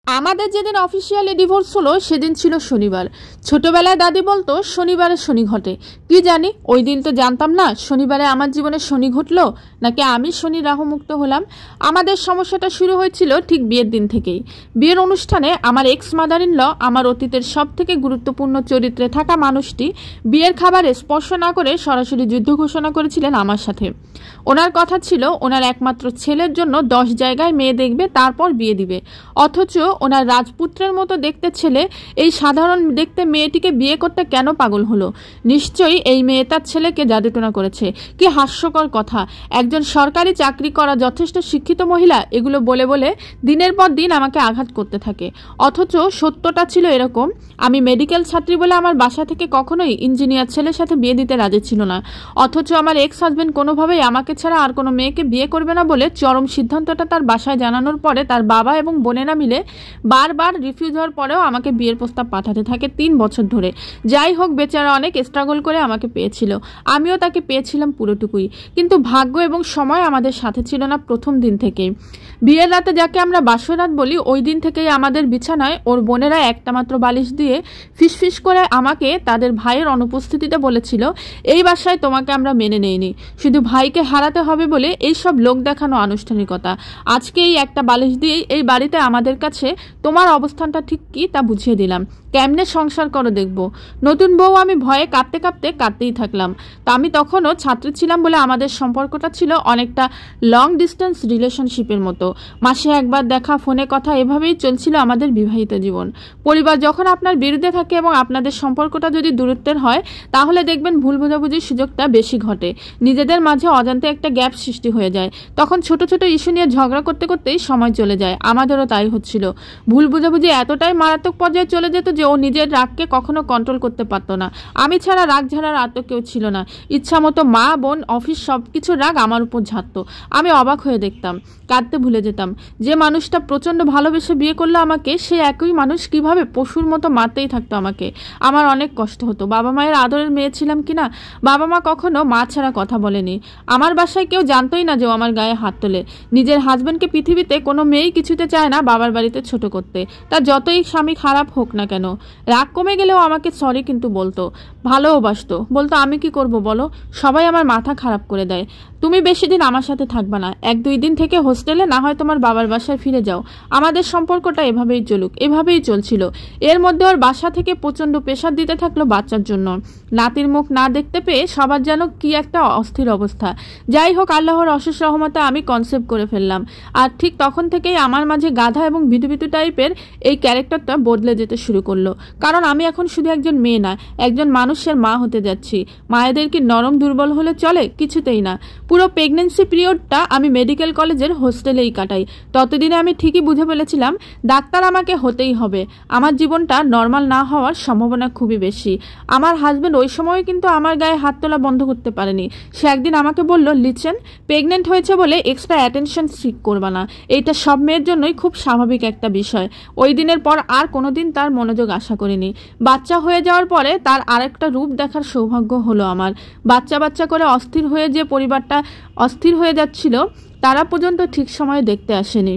আমাদের যেদিন officially divorce হলো সেদিন ছিল শনিবার। ছোটবেলায় দাদি বলতো শনিবারে শনি ঘটে। কি জানি ওই দিন তো জানতাম না শনিবারে আমার জীবনে শনি ঘটলো নাকি আমি শনি রাহু মুক্ত হলাম। আমাদের সমস্যাটা শুরু হয়েছিল ঠিক বিয়ের দিন থেকেই। বিয়ের অনুষ্ঠানে আমার এক্স মাদার ইন ল, আমার অতীতের সব থেকে গুরুত্বপূর্ণ চরিত্রে থাকা মানুষটি, বিয়ের খাবারে স্পর্শ না করে সরাসরি যুদ্ধ ঘোষণা করেছিলেন আমার সাথে। ওনার কথা ছিল ওনার একমাত্র ছেলের জন্য 10 জায়গায় মেয়ে দেখবে, তারপর বিয়ে দিবে। অথচ ওনার রাজপুত্রের মতো দেখতে ছেলে এই সাধারণ দেখতে মেয়েটিকে বিয়ে করতে কেন পাগল হলো? নিশ্চয়ই এই মেয়ে তার ছেলেকে জাদুটোনা করেছে। কি হাস্যকর কথা! একজন সরকারি চাকরি করা যথেষ্ট শিক্ষিত মহিলা এগুলো বলে বলে দিনের পর দিন আমাকে আঘাত করতে থাকে। অথচ সত্যটা ছিল এরকম, আমি মেডিকেল ছাত্রী বলে আমার বাসা থেকে কখনোই ইঞ্জিনিয়ার ছেলের সাথে বিয়ে দিতে রাজি ছিল না। অথচ আমার এক্স হাজবেন্ড কোনোভাবেই আমাকে ছাড়া আর কোনো মেয়েকে বিয়ে করবে না বলে চরম সিদ্ধান্তটা তার বাসায় জানানোর পরে তার বাবা এবং বোনেরা মিলে বারবার রিফিউজ হওয়ার পরেও আমাকে বিয়ের প্রস্তাব পাঠাতে থাকে 3 বছর ধরে। যাই হোক, বেচারা অনেক স্ট্রাগল করে আমাকে পেয়েছিল, আমিও তাকে পেয়েছিলাম পুরোটুকুই। কিন্তু ভাগ্য এবং সময় আমাদের সাথে ছিল না প্রথম দিন থেকেই। বিয়ের রাতে যাকে আমরা বাসরাত বলি, ওই দিন থেকেই আমাদের বিছানায় ওর বোনেরা একটা মাত্র বালিশ দিয়ে ফিসফিস করে আমাকে তাদের ভাইয়ের অনুপস্থিতিতে বলেছিল, এই বাসায় তোমাকে আমরা মেনে নেইনি, শুধু ভাইকে হারাতে হবে বলে এই সব লোক দেখানো আনুষ্ঠানিকতা। আজকে এই একটা বালিশ দিয়েই এই বাড়িতে আমাদের কাছে তোমার অবস্থানটা ঠিক কি তা বুঝিয়ে দিলাম। কেমনে সংসার করো দেখব। নতুন বউ আমি ভয়ে কাঁপতে কাঁপতে কাঁদতেই থাকলাম। তা আমি তখনও ছাত্রী ছিলাম বলে আমাদের সম্পর্কটা ছিল অনেকটা লং ডিস্টেন্স রিলেশনশিপের মতো। মাসে একবার দেখা, ফোনে কথা, এভাবেই চলছিল আমাদের বিবাহিত জীবন। পরিবার যখন আপনার বিরুদ্ধে থাকে এবং আপনাদের সম্পর্কটা যদি দূরত্বের হয়, তাহলে দেখবেন ভুল বোঝাবুঝির সুযোগটা বেশি ঘটে। নিজেদের মাঝে অজান্তে একটা গ্যাপ সৃষ্টি হয়ে যায়। তখন ছোট ছোট ইস্যু নিয়ে ঝগড়া করতে করতেই সময় চলে যায়। আমাদেরও তাই হচ্ছিল। ভুল বোঝাবুঝি এতটাই মারাত্মক পর্যায়ে চলে যেত যে ও নিজের রাগকে কখনো কন্ট্রোল করতে পারত না। আমি ছাড়া রাগ ঝাড়ার আর তো কেউ ছিল না। ইচ্ছা মতো মা, বোন, অফিস সবকিছুর রাগ আমার উপর ঝাড়ত। আমি অবাক হয়ে দেখতাম, কাঁদতে ভুলে যেতাম। যে মানুষটা প্রচন্ড ভালোবেসে বিয়ে করলো আমাকে, সে একই মানুষ কিভাবে পশুর মতো মারতেই থাকতো আমাকে। আমার অনেক কষ্ট হতো। বাবা মায়ের আদরের মেয়ে ছিলাম কিনা। বাবা মা কখনো মা ছাড়া কথা বলেনি। আমার বাসায় কেউ জানতোই না যে ও আমার গায়ে হাত তোলে। নিজের হাজবেন্ডকে পৃথিবীতে কোনো মেয়েই কিছুতে চায় না বাবার বাড়িতে ছোট করতে, তা যতই স্বামী খারাপ হোক না কেন। রাগ কমে গেলেও আমাকে সরি কিন্তু বলতো, ভালোবাসতো। বলতো আমি কি করব বলো, সবাই আমার মাথা খারাপ করে দেয়। তুমি বেশি দিন আমার সাথে থাকবা না, 1-2 দিন থেকে হোস্টেলে, না হয় তোমার বাবার বাসায় ফিরে যাও। আমাদের সম্পর্কটা এভাবেই চলুক। এভাবেই চলছিল। এর মধ্যে ওর বাসা থেকে প্রচন্ড প্রেশার দিতে থাকলো বাচ্চার জন্য। নাতির মুখ না দেখতে পেয়ে সবার যেন কি একটা অস্থির অবস্থা। যাই হোক, আল্লাহর অশেষ রহমতে আমি কনসেপ্ট করে ফেললাম। আর ঠিক তখন থেকেই আমার মাঝে গাধা এবং ভিটু টাইপের এই ক্যারেক্টারটা বদলে যেতে শুরু করলো। কারণ আমি এখন শুধু একজন মেয়ে না, একজন মানুষের মা হতে যাচ্ছি। মায়েদের কি নরম দুর্বল হলে চলে? কিছুতেই না। পুরো প্রেগনেন্সি পিরিয়ডটা আমি মেডিকেল কলেজের হোস্টেলেই কাটাই। ততদিনে আমি ঠিকই বুঝে ফেলেছিলাম ডাক্তার আমাকে হতেই হবে। আমার জীবনটা নর্মাল না হওয়ার সম্ভাবনা খুবই বেশি। আমার হাজব্যান্ড ওই সময় কিন্তু আমার গায়ে হাত তোলা বন্ধ করতে পারেনি। সে একদিন আমাকে বলল, লিচেন, প্রেগনেন্ট হয়েছে বলে এক্সট্রা অ্যাটেনশন সিক করবা না। এইটা সব মেয়ের জন্যই খুব স্বাভাবিক একটা বিষয়। ওই দিনের পর আর কোনোদিন তার মনোযোগ আশা করিনি। বাচ্চা হয়ে যাওয়ার পরে তার আরেকটা রূপ দেখার সৌভাগ্য হলো আমার। বাচ্চা করে অস্থির হয়ে যে পরিবারটা অস্থির হয়ে যাচ্ছিল, তারা পর্যন্ত ঠিক সময়ে দেখতে আসেনি।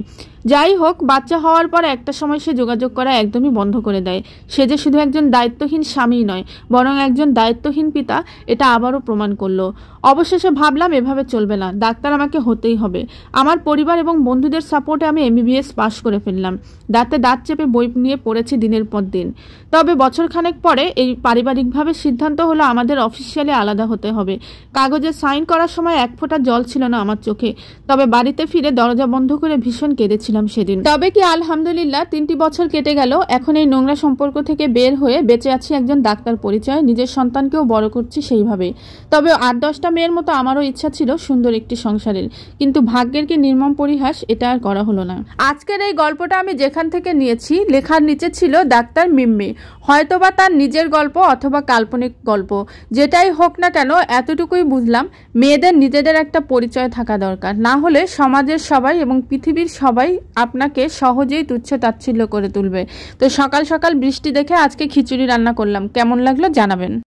যাই হোক, বাচ্চা হওয়ার পর একটা সময় সে যোগাযোগ করা একদমই বন্ধ করে দেয়। সে যে শুধু একজন দায়িত্বহীন স্বামী নয়, বরং একজন দায়িত্বহীন পিতা, এটা আবারও প্রমাণ করলো। অবশেষে ভাবলাম এভাবে চলবে না, ডাক্তার আমাকে হতেই হবে। আমার পরিবার এবং বন্ধুদের সাপোর্টে আমি MBBS পাশ করে ফেললাম। দাঁতে দাঁত চেপে বই নিয়ে পড়েছি দিনের পর দিন। তবে বছরখানেক পরে এই পারিবারিকভাবে সিদ্ধান্ত হলো আমাদের অফিসিয়ালি আলাদা হতে হবে। কাগজে সাইন করার সময় এক ফোঁটা জল ছিল না আমার চোখে। তবে বাড়িতে ফিরে দরজা বন্ধ করে ভীষণ কেঁদেছিলাম সেদিন। তবে কি আলহামদুলিল্লাহ, 3টি বছর কেটে গেল। এখন এই নোংরা সম্পর্ক থেকে বের হয়ে বেঁচে আছি একজন ডাক্তার পরিচয়। নিজের সন্তানকেও বড় করছি সেইভাবে। তবে 8-10টা মেয়ের মতো আমারও ইচ্ছা ছিল সুন্দর একটি সংসারের, কিন্তু ভাগ্যের কি নির্মম পরিহাস, এটা আর করা হলো না। আজকের এই গল্পটা আমি যেখান থেকে নিয়েছি, লেখার নিচে ছিল ডাক্তার মিম্মি। হয়তোবা তার নিজের গল্প অথবা কাল্পনিক গল্প, যেটাই হোক না কেন, এতটুকুই বুঝলাম মেয়েদের নিজেদের একটা পরিচয় থাকা দরকার। না হলে সমাজের সবাই এবং পৃথিবীর সবাই আপনাকে সহজেই তুচ্ছ তাচ্ছিল্য করে তুলবে। তো সকাল সকাল বৃষ্টি দেখে আজকে খিচুড়ি রান্না করলাম। কেমন লাগলো জানাবেন।